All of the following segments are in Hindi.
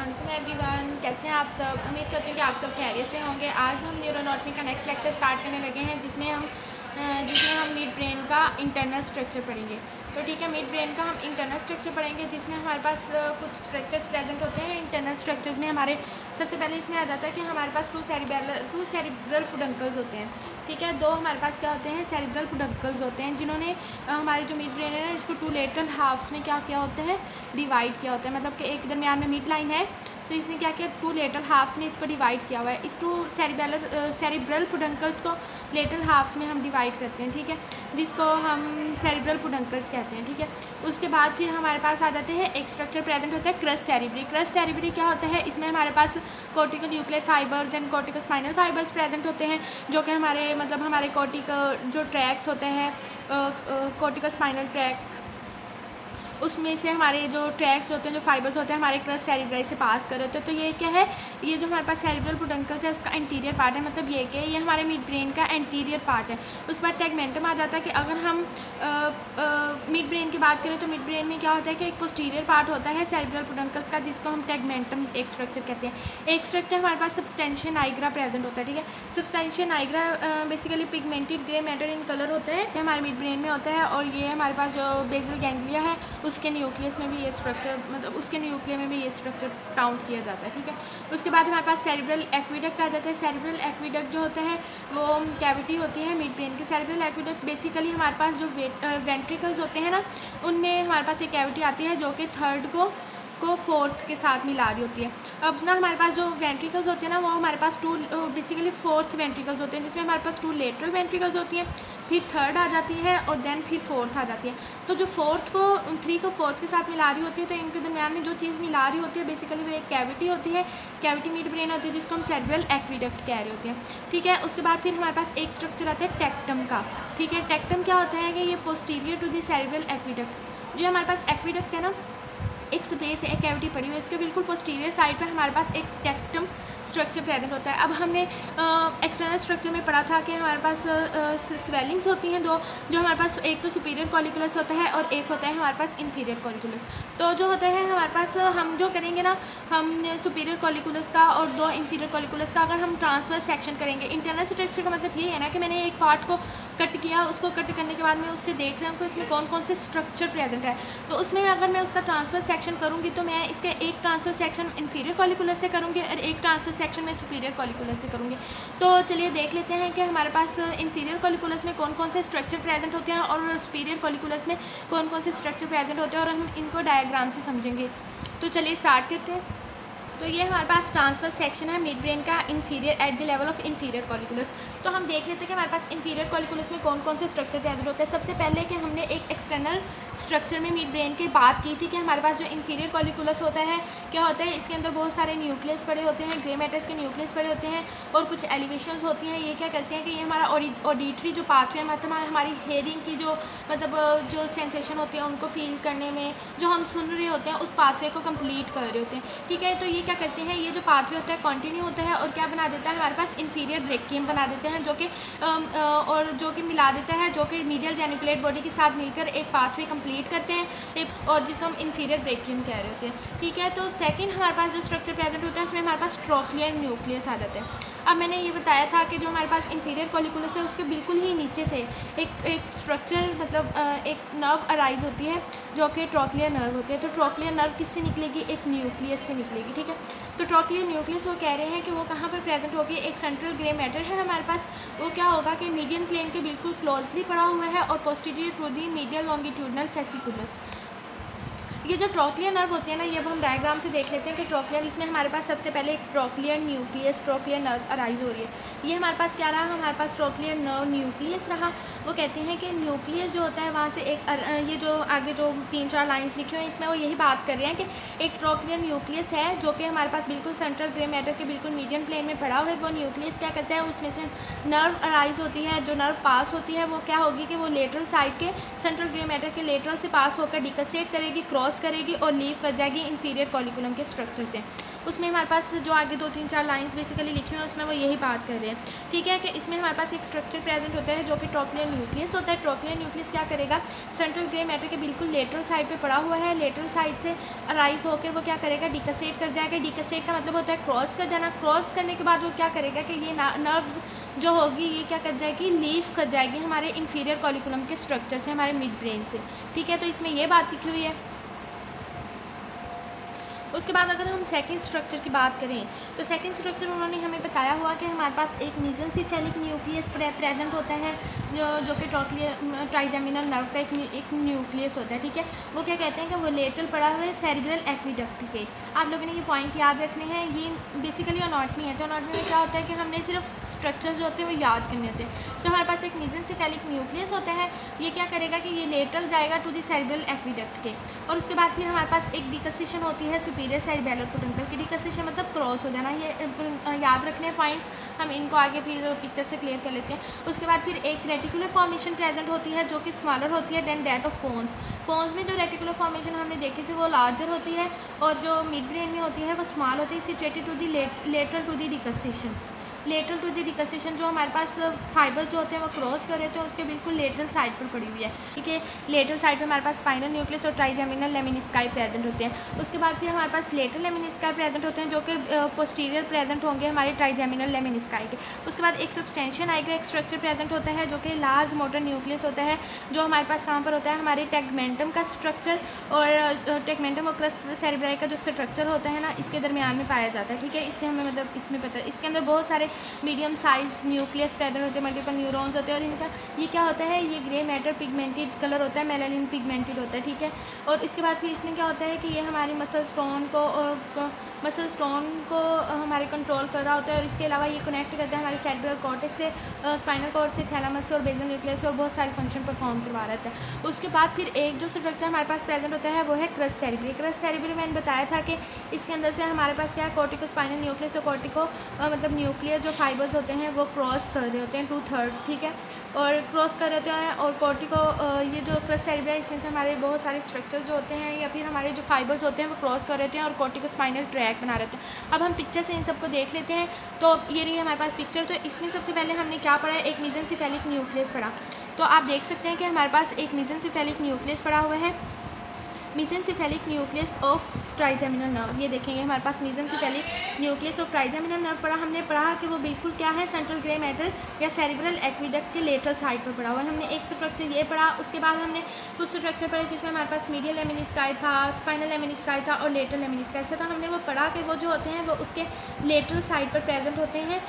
अस्सलाम एवरीवन, कैसे हैं आप सब। उम्मीद करती हूँ कि आप सब खैरियत से होंगे। आज हम न्यूरोनॉटमी का नेक्स्ट लेक्चर स्टार्ट करने लगे हैं जिसमें हम मिड ब्रेन का इंटरनल स्ट्रक्चर पढ़ेंगे। तो ठीक है, मिड ब्रेन का हम इंटरनल स्ट्रक्चर पढ़ेंगे जिसमें हमारे पास कुछ स्ट्रक्चर्स प्रेजेंट होते हैं। इंटरनल स्ट्रक्चर्स में हमारे सबसे पहले इसमें आ जाता है कि हमारे पास टू सेरिब्रल पुडंकल्स होते हैं। ठीक है, दो हमारे पास क्या होते हैं, सेरिब्रल पुडंकल्स होते हैं, जिन्होंने हमारी जो मिड ब्रेन है ना इसको टू लेटरल हाफ्स में क्या किया होता है, डिवाइड किया होता है। मतलब कि एक दरमियान में मिड लाइन है तो इसने क्या किया, टू लेटरल हाफ्स में इसको डिवाइड किया हुआ है। इस टू सेरिब्रल पुडंकल्स को लेटरल हाफ्स में हम डिवाइड करते हैं। ठीक है, जिसको हम सेरिब्रल पुडंकल्स कहते हैं। ठीक है, उसके बाद फिर हमारे पास आ जाते हैं, एक स्ट्रक्चर प्रेजेंट होता है क्रस सेरिब्री। क्रस सेरिब्री क्या होता है, इसमें हमारे पास cortico nuclear fibres and cortico spinal fibres present होते हैं, जो कि हमारे कॉर्टिको जो ट्रैक्स होते हैं, कॉर्टिको स्पाइनल ट्रैक, उसमें से हमारे जो ट्रैक्स होते हैं, जो फाइबर्स होते हैं, हमारे क्रस सेरिब्राई से पास कर होते हैं। तो ये क्या है, ये जो हमारे पास सेरिब्रल पुडंकल्स है उसका एंटीरियर पार्ट है। मतलब ये कि ये हमारे मिड ब्रेन का एंटीरियर पार्ट है। उस पर टैगमेंटम आ जाता है कि अगर हम मिड ब्रेन की बात करें तो मिड ब्रेन में क्या होता है कि एक पोस्टीरियर पार्ट होता है सेरिब्रल पुडंकल्स का, जिसको हम टैगमेंटम एक स्ट्रक्चर कहते हैं। एक स्ट्रक्चर हमारे पास सब्सटेंशिया नाइग्रा प्रेजेंट होता है। ठीक है, substantia Niagara basically pigmented grey matter in colour होता है, ये हमारे मिड ब्रेन में होता है। और ये हमारे पास जो बेसल गैंग्लिया है उसके न्यूक्लियस में भी ये स्ट्रक्चर, मतलब उसके न्यूक्लियर में भी ये स्ट्रक्चर काउंट किया जाता है। ठीक है, उसके बाद हमारे पास सेरिब्रल एक्विडक्ट आ जाता है। सेरिब्रल एक्विडक्ट जो होता है वो कैविटी होती है मिड ब्रेन की। सेरिब्रल एक्विडक्ट बेसिकली हमारे पास जो वेंट्रिकल्स होते हैं ना, उनमें हमारे पास एक कैविटी आती है जो कि थर्ड को फोर्थ के साथ मिला रही होती है। अब ना हमारे पास जो वेंट्रिकल्स होते हैं ना, वो हमारे पास बेसिकली फोर्थ वेंट्रिकल्स होते हैं, जिसमें हमारे पास टू लेटरल वेंट्रिकल्स होती हैं, फिर थर्ड आ जाती है और देन फिर फोर्थ आ जाती है। तो जो थ्री को फोर्थ के साथ मिला रही होती है, तो इनके दरमियान में जो चीज़ मिला रही होती है बेसिकली वो एक कैविटी होती है, कैविटी मिड ब्रेन होती है, जिसको हम सेरिब्रल एक्विडक्ट कह रहे होते हैं। ठीक है, उसके बाद फिर हमारे पास एक स्ट्रक्चर आता है टेक्टम का। ठीक है, टेक्टम क्या होता है कि ये posterior to the cerebral aqueduct, जो हमारे पास एक्विडक्ट है ना, एक स्पेस है, एक कैविटी पड़ी हुई है, उसके बिल्कुल पोस्टीरियर साइड पे हमारे पास एक टेक्टम स्ट्रक्चर प्रेजेंट होता है। अब हमने एक्सटर्नल स्ट्रक्चर में पढ़ा था कि हमारे पास स्वेलिंग्स होती हैं दो, जो हमारे पास एक तो सुपीरियर कॉलिकुलस होता है और एक होता है हमारे पास इन्फीरियर कॉलिकुलस। तो जो होता है हमारे पास, हम जो करेंगे ना, हम सुपीरियर कॉलिकुलस का और दो इन्फीरियर कॉलिकुलस का अगर हम ट्रांसफर सेक्शन करेंगे, इंटरनल स्ट्रक्चर का मतलब ये है ना कि मैंने एक पार्ट को कट किया, उसको कट करने के बाद मैं उससे देख रहा हूँ कि उसमें कौन कौन से स्ट्रक्चर प्रेजेंट है। तो उसमें अगर मैं उसका ट्रांसफर सेक्शन करूँगी तो मैं इसके एक ट्रांसफर सेक्शन इन्फीरियर कॉलिकुलस से करूँगी और एक ट्रांसफर सेक्शन में सुपीरियर कॉलिकुलस से करूँगी। तो चलिए देख लेते हैं कि हमारे पास इन्फीरियर कॉलिकुलस में कौन कौन से स्ट्रक्चर प्रेजेंट होते हैं और सुपीरियर कॉलिकुलस में कौन कौन से स्ट्रक्चर प्रेजेंट होते हैं, और हम इनको डायग्राम से समझेंगे। तो चलिए स्टार्ट करते हैं। तो ये हमारे पास ट्रांसफर सेक्शन है मिड ब्रेन का inferior at the level of inferior colliculus. तो हम देख लेते हैं कि हमारे पास इन्फीरियर कॉलिकुलस में कौन कौन से स्ट्रक्चर प्रेजेंट होते हैं। सबसे पहले कि हमने एक एक्सटर्नल स्ट्रक्चर में मिड ब्रेन की बात की थी कि हमारे पास जो इन्फीरियर कॉलिकुलस होता है क्या होता है, इसके अंदर बहुत सारे न्यूक्लियस पड़े होते हैं, ग्रे मैटर्स के न्यूक्लियस पड़े होते हैं और कुछ एलिवेशंस होती हैं। ये क्या करते हैं कि ये हमारा ऑडिटरी जो पाथवे, मतलब हमारी हेयरिंग की जो सेंसेशन होती है उनको फील करने में, जो हम सुन रहे होते हैं उस पाथवे को कंप्लीट कर रहे होते हैं। ठीक है, तो ये क्या करते हैं, ये जो पाथवे होता है कंटिन्यू होता है और क्या बना देता है, हमारे पास इन्फीरियर ब्रेकियम बना देते हैं, जो कि मिला देता है, जो कि मीडियल जेनिकुलेट बॉडी के साथ मिलकर एक पाथवे कंप्लीट करते हैं और जिसको हम इन्फीरियर ब्रेकियम कह रहे होते हैं। ठीक है, तो सेकंड हमारे पास जो स्ट्रक्चर प्रेजेंट होता है उसमें हमारे पास ट्रोक्लियर न्यूक्लियस आ जाते हैं। अब मैंने ये बताया था कि जो हमारे पास इन्फीरियर कॉलिकुलस है उसके बिल्कुल ही नीचे से एक स्ट्रक्चर, मतलब एक नर्व अराइज होती है जो कि ट्रोक्लियर नर्व होती है। तो ट्रोक्लियर नर्व किससे निकलेगी, एक न्यूक्लियस से निकलेगी। ठीक है, तो ट्रोक्लियर न्यूक्लियस वो कह रहे हैं कि वो कहाँ पर प्रेजेंट होगी, एक सेंट्रल ग्रे मैटर है हमारे पास, वो क्या होगा कि मीडियन प्लेन के बिल्कुल क्लोजली पड़ा हुआ है और posterior to the medial longitudinal fasciculus. ये जो ट्रोक्लियर नर्व होती है ना, ये अब हम डायग्राम से देख लेते हैं कि ट्रोक्लियर, इसमें हमारे पास सबसे पहले एक trochlear nucleus, trochlear nerve arise हो रही है। ये हमारे पास क्या रहा, हमारे पास ट्रोक्लियर नर्व न्यूक्लियस रहा। वो कहते हैं कि न्यूक्लियस जो होता है वहाँ से ये जो आगे जो 3-4 लाइंस लिखी हुई हैं इसमें वो यही बात कर रहे हैं कि एक ट्रोक्लियर न्यूक्लियस है जो कि हमारे पास बिल्कुल सेंट्रल ग्रे मैटर के बिल्कुल मीडियम प्लेन में पड़ा हुआ है। वो न्यूक्लियस क्या करता है, उसमें से नर्व अराइज होती है, जो नर्व पास होती है वो क्या होगी कि वो लेटरल साइड के सेंट्रल ग्रे मैटर के लेटरल से पास होकर डिकसेट करेगी, क्रॉस करेगी और लीव कर जाएगी इन्फीरियर कॉलिकुलम के स्ट्रक्चर से। उसमें हमारे पास जो आगे 2-3-4 लाइंस बेसिकली लिखी हुई हैं उसमें वो यही बात कर रहे हैं। ठीक है, कि इसमें हमारे पास एक स्ट्रक्चर प्रेजेंट होता है जो कि ट्रोक्लियर न्यूक्लियस होता है। ट्रोक्लियर न्यूक्लियस क्या करेगा, सेंट्रल ग्रे मैटर के बिल्कुल लेटरल साइड पे पड़ा हुआ है, लेटरल साइड से अराइज होकर वो क्या करेगा, डिकसेट कर जाएगा। डिकसेट का मतलब होता है क्रॉस कर जाना। क्रॉस करने के बाद वो क्या करेगा कि ये नर्व्स जो होगी ये क्या कर जाएगी, लीव कर जाएगी हमारे इंफीरियर कॉलिकुलम के स्ट्रक्चर से, हमारे मिड ब्रेन से, ठीक है। तो इसमें ये बात लिखी हुई है। उसके बाद अगर हम सेकंड स्ट्रक्चर की बात करें तो सेकंड स्ट्रक्चर उन्होंने हमें बताया हुआ कि हमारे पास एक मेसेंसिफेलिक न्यूक्लियस प्रेजेंट होता है जो कि ट्राइजेमिनल नर्व का एक न्यूक्लियस होता है, ठीक है। वो क्या कहते हैं कि वो लेटरल पड़ा हुआ है सेरेब्रल एक्विडक्ट के। आप लोगों ने ये पॉइंट याद रखने हैं, ये बेसिकली एनाटॉमी है। तो एनाटॉमी में क्या होता है कि हमने सिर्फ स्ट्रक्चर्स जो होते हैं वो याद करने होते हैं। तो हमारे पास एक मेसेंसिफेलिक न्यूक्लियस होता है, ये क्या करेगा कि ये लेटरल जाएगा टू द सेरेब्रल एक्विडक्ट के, और उसके बाद फिर हमारे पास एक डिकसेशन होती है सुपीरियर सेरेब्रल पोटेंशियल की। डिकसेशन मतलब क्रॉस हो जाना, ये याद रखने हैं पॉइंट्स, हम इनको आगे फिर पिक्चर से क्लियर कर लेते हैं। उसके बाद फिर एक रेटिकुलर फॉर्मेशन प्रेजेंट होती है जो कि स्मॉलर होती है than that of pons. Pons में जो रेटिकुलर फॉर्मेशन हमने देखी थी वो लार्जर होती है, और जो मिड ब्रेन में होती है वो स्मॉल होती है, situated to the lateral to the decussation. Lateral to the decussation जो हमारे पास फाइबर्स जो होते हैं वो क्रॉस कर रहे थे उसके बिल्कुल लेटरल साइड पर पड़ी हुई है, ठीक है। लेटरल साइड पर हमारे पास स्पाइनल न्यूक्लियस और ट्राइजेमिनल लेमिनिस्काई प्रेजेंट होते हैं। उसके बाद फिर हमारे पास लेटरल लेमिनिस्काई प्रेजेंट होते हैं जो कि पोस्टीरियर प्रेजेंट होंगे हमारे ट्राइजेमिनल लेमिनिस्काई के। उसके बाद एक सब्सटेंशियल आइग्रा एक स्ट्रक्चर प्रेजेंट होता है जो कि लार्ज मोटर न्यूक्लियस होता है, जो हमारे पास कहाँ पर होता है, हमारे टेगमेंटम का स्ट्रक्चर और टेगमेंटम और क्रस्ट सेरेब्राई का जो स्ट्रक्चर होता है ना, इसके दरमियान में पाया जाता है, ठीक है। इससे हमें मतलब इसमें पता है इसके अंदर बहुत सारे मीडियम साइज न्यूक्लियस प्रेजेंट होते हैं, मल्टीपल न्यूरॉन्स होते हैं, और इनका ये क्या होता है, ये ग्रे मैटर पिगमेंटेड कलर होता है, मेलानिन पिगमेंटेड होता है, ठीक है। और इसके बाद फिर इसमें क्या होता है कि ये हमारी मसल स्टोन को हमारे कंट्रोल कर रहा होता है, और इसके अलावा ये कनेक्ट करता है हमारे सेरेब्रल कॉर्टेक्स से, स्पाइनल कॉर्ड से, थैलेमस और बेसल न्यूक्लियस, और बहुत सारे फंक्शन परफॉर्म करवा रहता है। उसके बाद फिर एक जो स्ट्रक्चर हमारे पास प्रेजेंट होता है वो है क्रस्ट सेरेब्री। क्रस्ट सेरेब्री मैंने बताया था कि इसके अंदर से हमारे पास क्या है, कॉर्टिको स्पाइनल न्यूक्लियस और कॉर्टिको मतलब न्यूक्लियर जो फाइबर्स होते हैं वो क्रॉस कर रहे होते हैं 2/3, ठीक है, और क्रॉस कर रहे होते हैं। और कॉर्टिको ये जो क्रस्ट सेरेब्रा है इसमें से हमारे बहुत सारे स्ट्रक्चर्स जो होते हैं या फिर हमारे जो फाइबर्स होते हैं वो क्रॉस कर रहे होते हैं और कॉर्टिको स्पाइनल ट्रैक बना रहे होते हैं। अब हम पिक्चर से इन सबको देख लेते हैं। तो ये रही हमारे पास पिक्चर। तो इसमें सबसे पहले हमने क्या पढ़ा है, एक मेसेंसिफेलिक न्यूक्लियस पढ़ा। तो आप देख सकते हैं कि हमारे पास एक मेसेंसिफेलिक न्यूक्लियस पड़ा हुआ है, मेसेंसिफेलिक न्यूक्लियस ऑफ ट्राइजेमिनल नर्व। ये देखेंगे हमारे पास मेसेंसिफेलिक न्यूक्लियस ऑफ ट्राइजेमिनल नर्व पड़ा। हमने पढ़ा कि वो बिल्कुल क्या है, सेंट्रल ग्रे मैटर या सेरेब्रल एक्विडक्ट के लेटरल साइड पर पड़ा हुआ है। हमने एक स्ट्रक्चर ये पढ़ा। उसके बाद हमने कुछ स्ट्रक्चर पढ़े जिसमें हमारे पास मीडियल लेमिनिस्काई था, स्पाइनल लेमिनिस्काई था और लेटरल लेमिनिस्काई था। तो हमने वो पढ़ा कि वो जो होते हैं वो उसके लेटरल साइड पर प्रेजेंट होते हैं,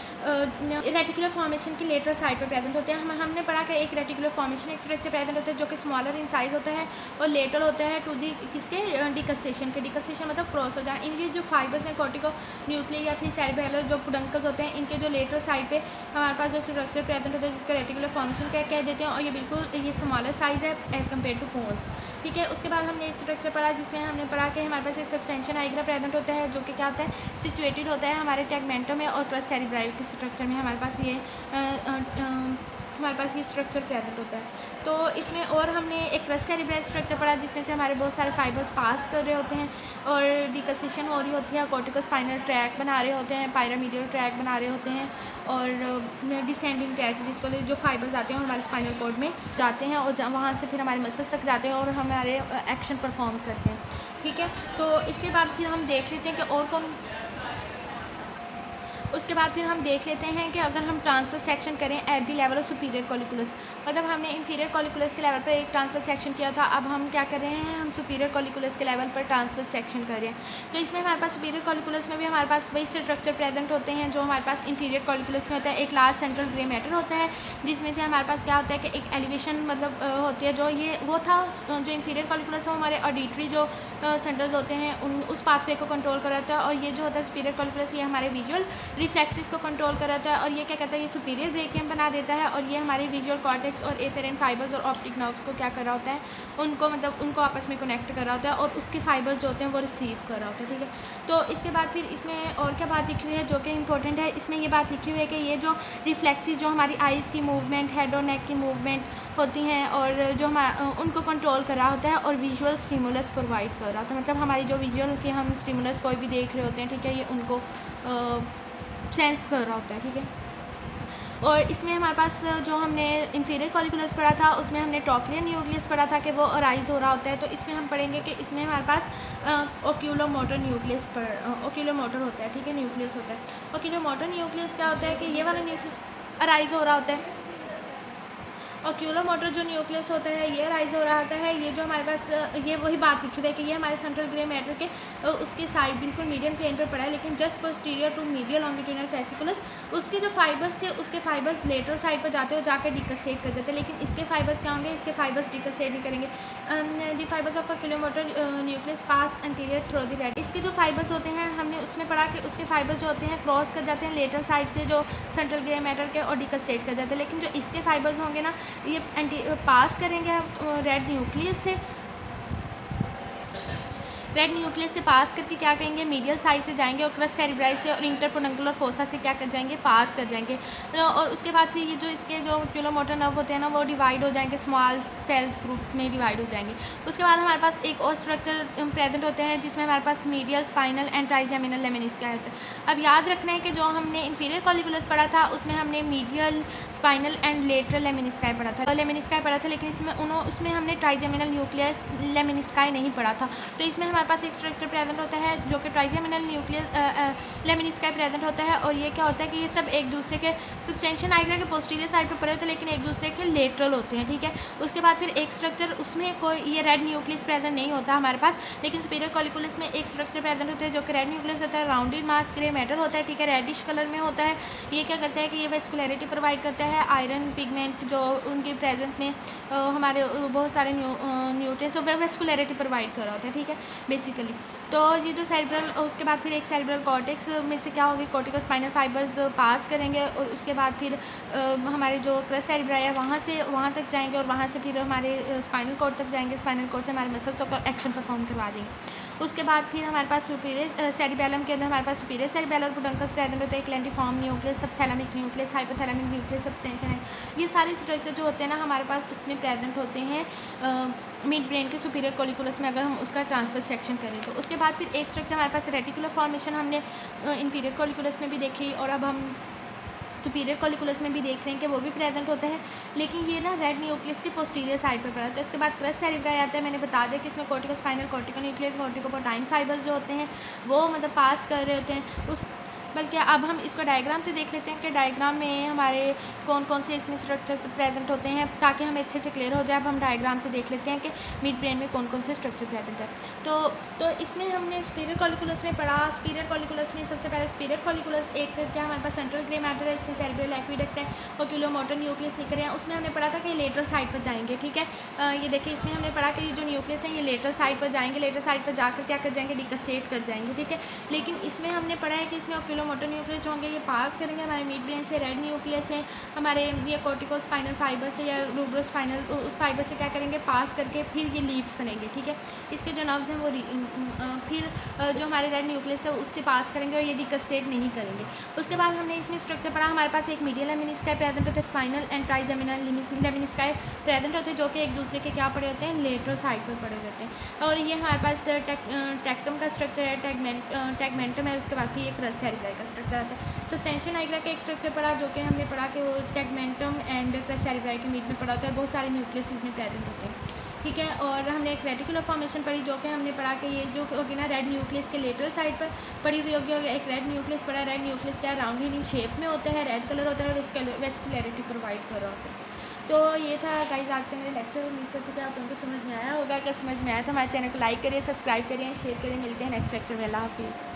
रेटिकुलर फॉर्मेशन के लेटरल साइड पर प्रेजेंट होते हैं। हमने पढ़ा कि एक रेटिकुलर फॉर्मेशन एक स्ट्रक्चर प्रेजेंट होता है जो कि स्मॉलर इन साइज होता है और लेटरल होता है टू दी किसके, डिकसेशन के। डिकसेशन मतलब क्रॉस हो जाए। इनके जो फाइबर्स हैं कॉर्टिको न्यूक्लियर या फिर सेरेब्रल जो पुडंकल्स होते हैं, इनके जो लेटरल साइड पे हमारे पास जो स्ट्रक्चर प्रेजेंट होता है जिसका रेटिकुलर फॉर्मेशन कह देते हैं, और ये बिल्कुल ये स्मॉलर साइज है एज़ कम्पेयर टू पोन्स, ठीक है। उसके बाद हमने एक स्ट्रक्चर पढ़ा जिसमें हमने पढ़ा कि हमारे पास एक सब्सटेंशियल आइग्रा प्रेजेंट होता है जो कि क्या होता है, सिचुएटेड होता है हमारे टेगमेंटम में और क्रस्ट सेरेब्राई के स्ट्रक्चर में हमारे पास ये स्ट्रक्चर प्रेजेंट होता है। तो इसमें और हमने एक क्रस्ट सेरेब्राई स्ट्रक्चर पढ़ा जिसमें से हमारे बहुत सारे फाइबर्स पास कर रहे होते हैं और डिकसेशन हो रही होती है, कॉर्टिको स्पाइनल ट्रैक बना रहे होते हैं, पायरामीडियल ट्रैक बना रहे होते हैं और डिसेंडिंग ट्रैक जिसको जो फाइबर्स आते हैं हमारे स्पाइनल कॉर्ड में जाते हैं और वहाँ से फिर हमारे मसल्स तक जाते हैं और हमारे एक्शन परफॉर्म करते हैं, ठीक है। तो इसके बाद फिर हम देख लेते हैं कि और कौन, उसके बाद फिर हम देख लेते हैं कि अगर हम ट्रांसफर सेक्शन करें at the level of superior colliculus, मतलब हमने इंफीरियर कॉलिकुलस के लेवल पर एक ट्रांसफर सेक्शन किया था, अब हम क्या कर रहे हैं, हम सुपीरियर कॉलिकुलस के लेवल पर ट्रांसफर सेक्शन कर रहे हैं। तो इसमें हमारे पास सुपीरियर कॉलिकुलस में भी हमारे पास वही स्ट्रक्चर प्रेजेंट होते हैं जो हमारे पास इंफीरियर कॉलिकुलस में होता है। एक लार्ज सेंट्रल ग्रे मैटर होता है जिसमें से हमारे पास क्या होता है कि एक एलिवेशन मतलब होती है, जो ये वो था जो इंफीरियर कॉलिकुलस है हमारे ऑडिटरी जो सेंटर्स होते हैं उस पाथवे को कंट्रोल कर रहा है, और ये जो होता है सुपीरियर कॉलिकुलस ये हमारे विजुअल रिफ्लेक्सेस को कंट्रोल कर रहा है और ये क्या कहता है, ये सुपीरियर ब्रेकियम बना देता है और ये हमारे विजुअल कॉर्टेक्स और एफेरेंट फाइबर्स और ऑप्टिक नर्व्स को क्या कर रहा होता है, उनको मतलब उनको आपस में कनेक्ट कर रहा होता है और उसके फाइबर्स जो होते हैं वो रिसीव कर रहा होता है, ठीक है। तो इसके बाद फिर इसमें और क्या बात लिखी हुई है जो कि इंपॉर्टेंट है, इसमें ये बात लिखी हुई है कि ये जो रिफ्लेक्सेस जो हमारी आइज़ की मूवमेंट, हेड और नेक की मूवमेंट होती हैं और जो उनको कंट्रोल कर रहा होता है और विजुअल स्टिमुलस प्रोवाइड कर रहा होता है, मतलब हमारी जो विजुअल के हम स्टिमुलस कोई भी देख रहे होते हैं, ठीक है, ये उनको सेंस कर रहा होता है, ठीक है। और इसमें हमारे पास जो हमने इंफीरियर कॉलिकुलस पढ़ा था उसमें हमने ट्रोक्लियर न्यूक्लियस पढ़ा था कि वो अराइज हो रहा होता है। तो इसमें हम पढ़ेंगे कि इसमें हमारे पास ओक्यूलोमोटर न्यूक्लियस ओक्यूलोमोटर होता है, ठीक है, न्यूक्लियस होता है। ओक्यूलोमोटर न्यूक्लियस क्या होता है कि ये वाला न्यूक्लियस अराइज हो रहा होता है। ओक्यूलोमोटर जो न्यूक्लियस होता है ये राइज हो रहा होता है। ये जो हमारे पास ये वही बात लिखी हुई है कि ये हमारे सेंट्रल ग्रे मैटर के उसके साइड बिल्कुल मीडियम प्लेन पर पड़ा है, लेकिन just posterior to medial longitudinal fasciculus. उसके जो फाइबर्स थे उसके फाइबर्स लेटरल साइड पर जाते हो जाकर डिकसेट कर देते हैं, लेकिन इसके फाइबर्स क्या होंगे, इसके फाइबर्स डिकसेट नहीं करेंगे। The fibres of oculomotor nucleus pass anterior through the red. इसके जो फाइबर्स होते हैं हमने उसमें पढ़ा कि उसके फाइबर्स जो होते हैं क्रॉस कर जाते हैं लेटरल साइड से जो सेंट्रल ग्रे मैटर के और डिकसेट कर जाते हैं, लेकिन जो इसके फाइबर्स होंगे ना ये पास करेंगे रेड न्यूक्लियस से। रेड न्यूक्लियस से पास करके क्या करेंगे, मीडियल साइड से जाएंगे और क्रस्ट सेरिब्राई से और इंटरपोडंकुलर फोसा से क्या कर जाएंगे, पास कर जाएंगे। और उसके बाद फिर ये जो इसके जो ओक्यूलोमोटर नर्व होते हैं ना वो डिवाइड हो जाएंगे, स्मॉल सेल ग्रुप्स में डिवाइड हो जाएंगे। उसके बाद हमारे पास एक और स्ट्रक्चर प्रेजेंट होते हैं जिसमें हमारे पास मीडियल स्पाइनल एंड ट्राइजेमिनल लेमिनिस्काई होता है। अब याद रखना है कि जो हमने इंफीरियर कॉलिकुलस पढ़ा था उसमें हमने मीडियल स्पाइनल एंड लेटरल लेमिनिस्काई पढ़ा था, लेकिन उसमें हमने ट्राइजेमिनल न्यूक्लियस लेमिनिस्काई नहीं पढ़ा था। तो इसमें हमारे पास एक स्ट्रक्चर प्रेजेंट होता है जो कि ट्राइजेमिनल न्यूक्लियस लेमिनिस्काई प्रेजेंट होता है। और ये क्या होता है कि ये सब एक दूसरे के सब्सटेंशियल नाइग्रा के पोस्टीरियर साइड पर पड़े होते हैं, लेकिन एक दूसरे के लेटरल होते हैं, ठीक है। उसके बाद फिर एक स्ट्रक्चर उसमें कोई ये रेड न्यूक्लियस प्रेजेंट नहीं होता हमारे पास, लेकिन सुपीरियर कॉलिकुलस में एक स्ट्रक्चर प्रेजेंट होता है जो कि रेड न्यूक्लियस होता है, राउंडेड मास ग्रे मैटर होता है, ठीक है, रेडिश कलर में होता है। ये क्या करता है कि ये वेस्कुलरिटी प्रोवाइड करता है, आयरन पिगमेंट जो उनकी प्रेजेंस में हमारे बहुत सारे न्यूट्रिएंट्स वेस्कुलरिटी प्रोवाइड कर रहा होता है, ठीक है, बेसिकली। तो ये जो सेरिब्रल, उसके बाद फिर एक सेरिब्रल कॉर्टेक्स में से क्या होगी, कॉर्टिकोस्पाइनल फाइबर्स पास करेंगे और उसके बाद फिर हमारे जो क्रस्ट सेरिब्रा है वहाँ तक जाएंगे और वहाँ से फिर हमारे स्पाइनल कॉर्ड तक जाएंगे। स्पाइनल कॉर्ड से हमारे मसल्स तो एक्शन परफॉर्म करवा देंगे। उसके बाद फिर हमारे पास सुपीरियर सेरिबेलम के अंदर हमारे पास सुपीरियर सेरिबेलर पुडंकस प्रेजेंट होता है, क्लेंटिफॉर्म न्यूक्लियस, सबथैलेमिक न्यूक्लियस, हाइपोथैलेमिक न्यूक्लियस, सब्सटेंशन है। ये सारे स्ट्रक्चर जो होते हैं ना हमारे पास उसमें प्रेजेंट होते हैं मिड ब्रेन के सुपीरियर कॉलिकुलस में, अगर हम उसका ट्रांसफर सेक्शन करें तो। उसके बाद फिर एक स्ट्रक्चर हमारे पास रेटिकुलर फॉर्मेशन हमने इंफीरियर कॉलिकुलस में भी देखी और अब हम सुपीरियर कॉलिकुलस में भी देख रहे हैं कि वो भी प्रेजेंट होता है, लेकिन ये ना रेड न्यूक्लियस की पोस्टीरियर साइड पर पड़ा था। तो इसके बाद क्रस्ट सेरिब्राई आता है। मैंने बता दिया कि इसमें कॉर्टिकोस्पाइनल, कॉर्टिकोन्यूक्लियर, कॉर्टिकोपोटाइन फाइबर्स जो होते हैं वो मतलब पास कर रहे होते हैं उस बल्कि अब हम इसको डायग्राम से देख लेते हैं कि डायग्राम में हमारे कौन कौन से इसमें स्ट्रक्चर प्रेजेंट होते हैं ताकि हमें अच्छे से क्लियर हो जाए। अब हम डायग्राम से देख लेते हैं कि मिड ब्रेन में कौन कौन से स्ट्रक्चर प्रेजेंट है। तो इसमें हमने सुपीरियर कॉलिकुलस में पढ़ा। सुपीरियर कॉलिकुलस में सबसे पहले सुपीरियर कॉलिकुलस एक क्या हमारे पास सेंट्रल ग्रे मैटर है, इसमें सेरिब्रल एक्विडक्ट है, ओक्यूलोमोटर न्यूक्लियस लिख रहे हैं। उसमें हमने पढ़ा था कि लेटरल साइड पर जाएंगे, ठीक है। ये देखिए इसमें हमने पढ़ा कि ये जो न्यूक्लियस है ये लेटरल साइड पर जाएंगे, लेटरल साइड पर जाकर क्या कर जाएंगे, डिकसेट कर जाएंगे, ठीक है। लेकिन इसमें हमने पढ़ा है कि इसमें ओक्यूलोमोटर न्यूक्लियस जो होंगे ये पास करेंगे हमारे मिड ब्रेन से। रेड न्यूक्लियस है हमारे ये कॉर्टिकोस्पाइनल फाइबर से या रूब्रोस्पाइनल उस फाइबर से क्या करेंगे, पास करके फिर ये लीव करेंगे, ठीक है। इसके जो नर्व्स हैं वो फिर जो हमारे रेड न्यूक्लियस है उससे पास करेंगे और ये डिकसेट नहीं करेंगे। उसके बाद हमने इसमें स्ट्रक्चर पढ़ा, हमारे पास एक मीडियल लेमिनिस्काई प्रेजेंट होता है, स्पाइनल एंड ट्राइजेमिनल लेमिनिस्काई प्रेजेंट होते हैं जो कि एक दूसरे के क्या पड़े होते हैं, लेटरल साइड पर पड़े होते हैं। और ये हमारे पास टेक्टम का स्ट्रक्चर है, टैगमेंटम है। उसके बाद फिर एक क्रस्ट सेरिब्राई का स्ट्रक्चर आता है। सब्सटेंशियल नाइग्रा का एक स्ट्रक्चर पढ़ा जो कि हमने पढ़ा कि वो टैगमेंटम एंड क्रस्ट सेरिब्राई के बीच में पड़ा होता है, बहुत सारे न्यूक्लियस इसमें प्रेजेंट होते हैं, ठीक है। और हमने एक रेटिकुलर फॉर्मेशन पढ़ी जो कि हमने पढ़ा कि ये जो होगी ना रेड न्यूक्लियस के लेटरल साइड पर पड़ी हुई होगी। एक रेड न्यूक्लियस पड़ा, रेड न्यूक्लियस क्या राउंड इन शेप में होता है, रेड कलर होता है और वेस्कुलरिटी प्रोवाइड कर रहा होता है। तो ये था गाइस आज का मेरा लेक्चर। उम्मीद करती हूँ कि आप लोगों को समझ में आया होगा। अगर समझ में आया तो हमारे चैनल को लाइक करिए, सब्सक्राइब करिए, शेयर करिए। मिलते हैं नेक्स्ट लेक्चर में। अल्लाह हाफिज़।